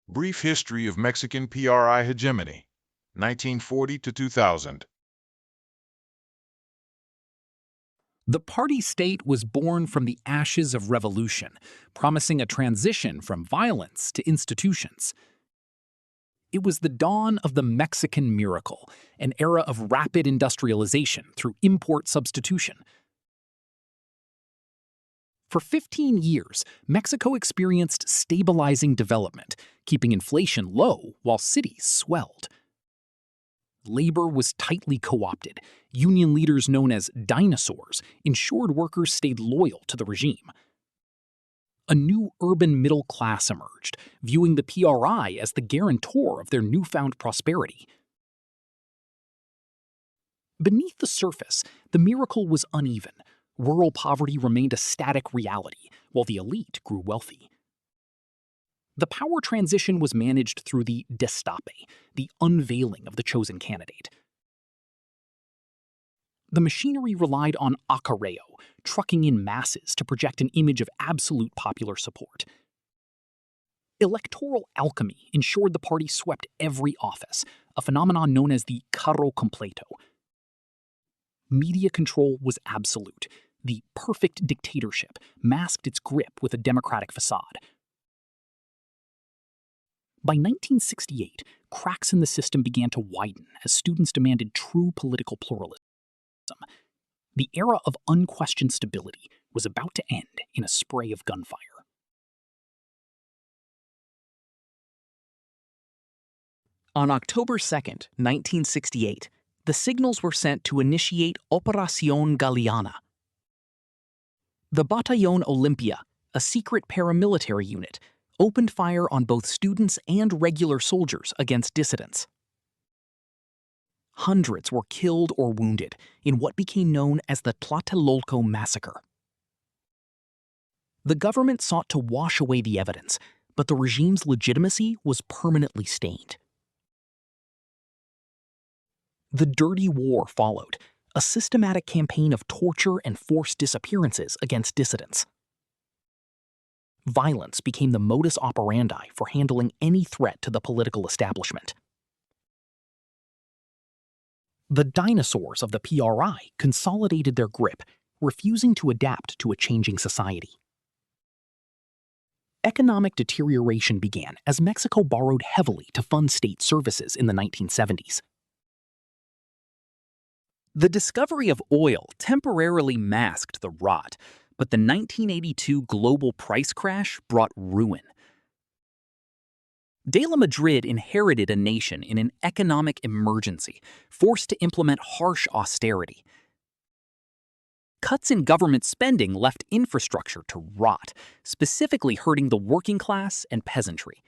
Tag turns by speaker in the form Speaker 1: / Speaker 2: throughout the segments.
Speaker 1: Brief history of Mexican PRI hegemony, 1940 to 2000.
Speaker 2: The party state was born from the ashes of revolution, promising a transition from violence to institutions. It was the dawn of the Mexican miracle, an era of rapid industrialization through import substitution. For 15 years, Mexico experienced stabilizing development, keeping inflation low while cities swelled. Labor was tightly co-opted. Union leaders known as Dinosaurs ensured workers stayed loyal to the regime. A new urban middle class emerged, viewing the PRI as the guarantor of their newfound prosperity. Beneath the surface, the miracle was uneven. Rural poverty remained a static reality, while the elite grew wealthy. The power transition was managed through the destape, the unveiling of the chosen candidate. The machinery relied on acarreo, trucking in masses to project an image of absolute popular support. Electoral alchemy ensured the party swept every office, a phenomenon known as the carro completo. Media control was absolute. The perfect dictatorship masked its grip with a democratic facade. By 1968, cracks in the system began to widen as students demanded true political pluralism. The era of unquestioned stability was about to end in a spray of gunfire. On October 2, 1968, the signals were sent to initiate Operación Galeana. The Batallón Olimpia, a secret paramilitary unit, opened fire on both students and regular soldiers against dissidents. Hundreds were killed or wounded in what became known as the Tlatelolco Massacre. The government sought to wash away the evidence, but the regime's legitimacy was permanently stained. The Dirty War followed, a systematic campaign of torture and forced disappearances against dissidents. Violence became the modus operandi for handling any threat to the political establishment. The dinosaurs of the PRI consolidated their grip, refusing to adapt to a changing society. Economic deterioration began as Mexico borrowed heavily to fund state services in the 1970s. The discovery of oil temporarily masked the rot, but the 1982 global price crash brought ruin. De la Madrid inherited a nation in an economic emergency, forced to implement harsh austerity. Cuts in government spending left infrastructure to rot, specifically hurting the working class and peasantry.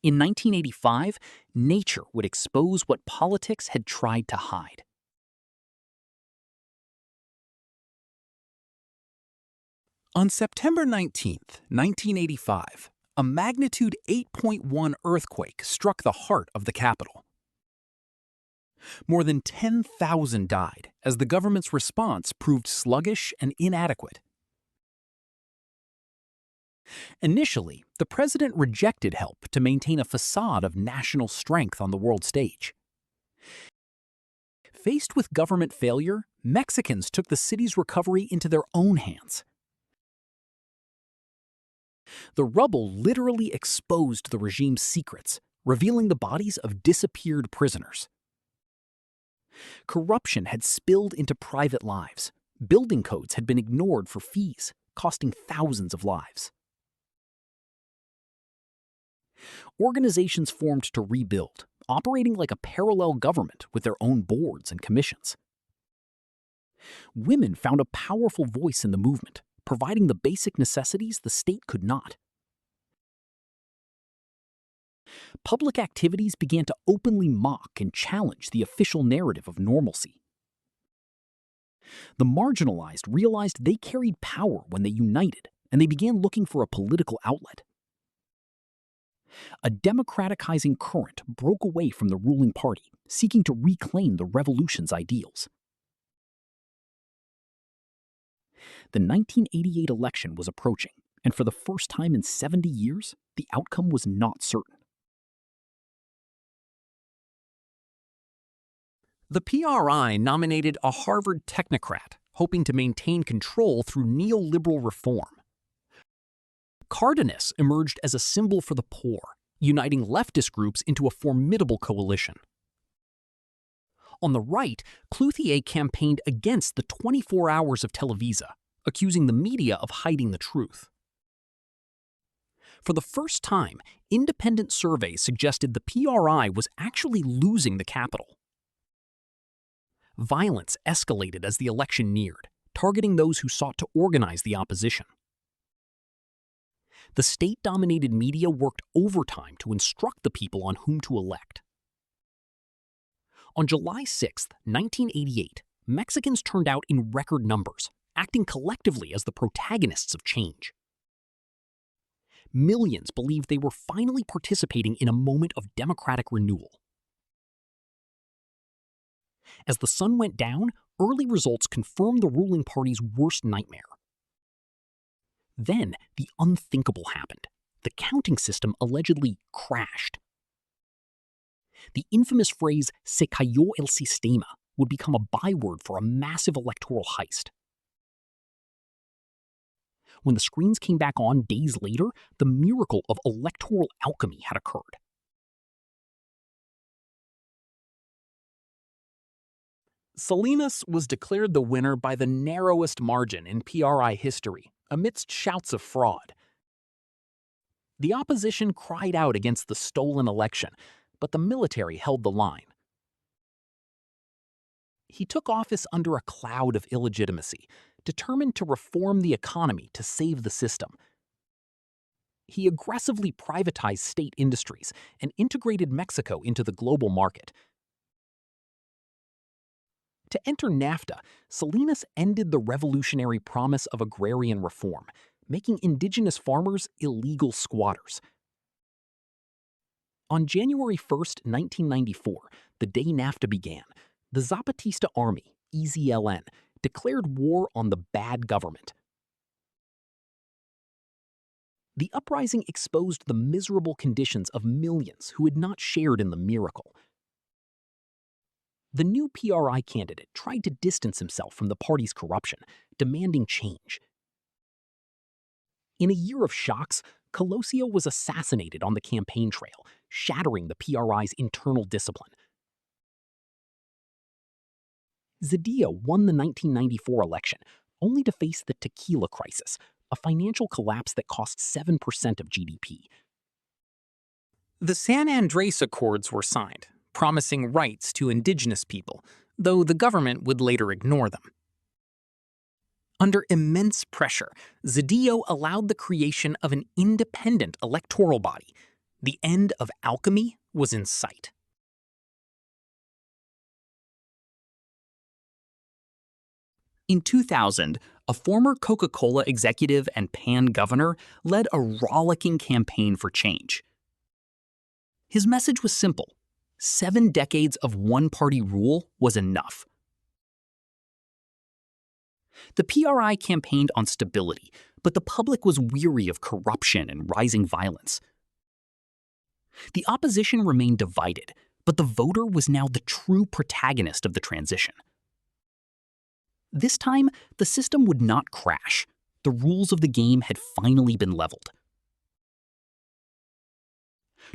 Speaker 2: In 1985, nature would expose what politics had tried to hide. On September 19, 1985, a magnitude 8.1 earthquake struck the heart of the capital. More than 10,000 died as the government's response proved sluggish and inadequate. Initially, the president rejected help to maintain a facade of national strength on the world stage. Faced with government failure, Mexicans took the city's recovery into their own hands. The rubble literally exposed the regime's secrets, revealing the bodies of disappeared prisoners. Corruption had spilled into private lives. Building codes had been ignored for fees, costing thousands of lives. Organizations formed to rebuild, operating like a parallel government with their own boards and commissions. Women found a powerful voice in the movement, providing the basic necessities the state could not. Public activities began to openly mock and challenge the official narrative of normalcy. The marginalized realized they carried power when they united, and they began looking for a political outlet. A democratizing current broke away from the ruling party, seeking to reclaim the revolution's ideals. The 1988 election was approaching, And for the first time in 70 years, the outcome was not certain. The PRI nominated a Harvard technocrat, hoping to maintain control through neoliberal reform. Cardenas emerged as a symbol for the poor, uniting leftist groups into a formidable coalition. On the right, Clouthier campaigned against the 24 hours of Televisa, accusing the media of hiding the truth. For the first time, independent surveys suggested the PRI was actually losing the capital. Violence escalated as the election neared, targeting those who sought to organize the opposition. The state-dominated media worked overtime to instruct the people on whom to elect. On July 6, 1988, Mexicans turned out in record numbers, acting collectively as the protagonists of change. Millions believed they were finally participating in a moment of democratic renewal. As the sun went down, early results confirmed the ruling party's worst nightmare. Then, the unthinkable happened. The counting system allegedly crashed. The infamous phrase, "se cayó el sistema," would become a byword for a massive electoral heist. When the screens came back on days later, the miracle of electoral alchemy had occurred. Salinas was declared the winner by the narrowest margin in PRI history, amidst shouts of fraud. The opposition cried out against the stolen election, but the military held the line. He took office under a cloud of illegitimacy, determined to reform the economy to save the system. He aggressively privatized state industries and integrated Mexico into the global market. To enter NAFTA, Salinas ended the revolutionary promise of agrarian reform, making indigenous farmers illegal squatters. On January 1, 1994, the day NAFTA began, the Zapatista Army, EZLN, declared war on the bad government. The uprising exposed the miserable conditions of millions who had not shared in the miracle. The new PRI candidate tried to distance himself from the party's corruption, demanding change. In a year of shocks, Colosio was assassinated on the campaign trail, shattering the PRI's internal discipline. Zedillo won the 1994 election, only to face the tequila crisis, a financial collapse that cost 7% of GDP. The San Andrés Accords were signed, promising rights to indigenous people, though the government would later ignore them. Under immense pressure, Zedillo allowed the creation of an independent electoral body. The end of alchemy was in sight. In 2000, a former Coca-Cola executive and Pan governor led a rollicking campaign for change. His message was simple: 7 decades of one-party rule was enough. The PRI campaigned on stability, but the public was weary of corruption and rising violence. The opposition remained divided, but the voter was now the true protagonist of the transition. This time, the system would not crash. The rules of the game had finally been leveled.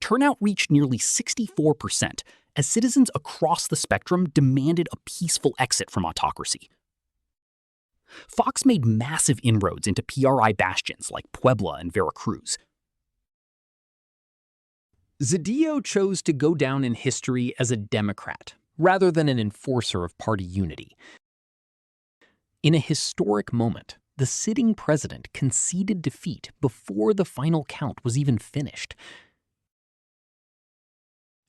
Speaker 2: Turnout reached nearly 64%, as citizens across the spectrum demanded a peaceful exit from autocracy. Fox made massive inroads into PRI bastions like Puebla and Veracruz. Zedillo chose to go down in history as a Democrat, rather than an enforcer of party unity. In a historic moment, the sitting president conceded defeat before the final count was even finished.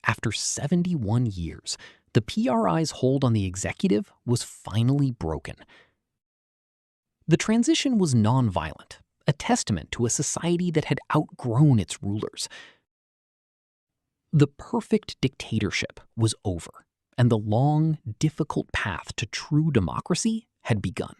Speaker 2: After 71 years, the PRI's hold on the executive was finally broken. The transition was nonviolent, a testament to a society that had outgrown its rulers. The perfect dictatorship was over, and the long, difficult path to true democracy had begun.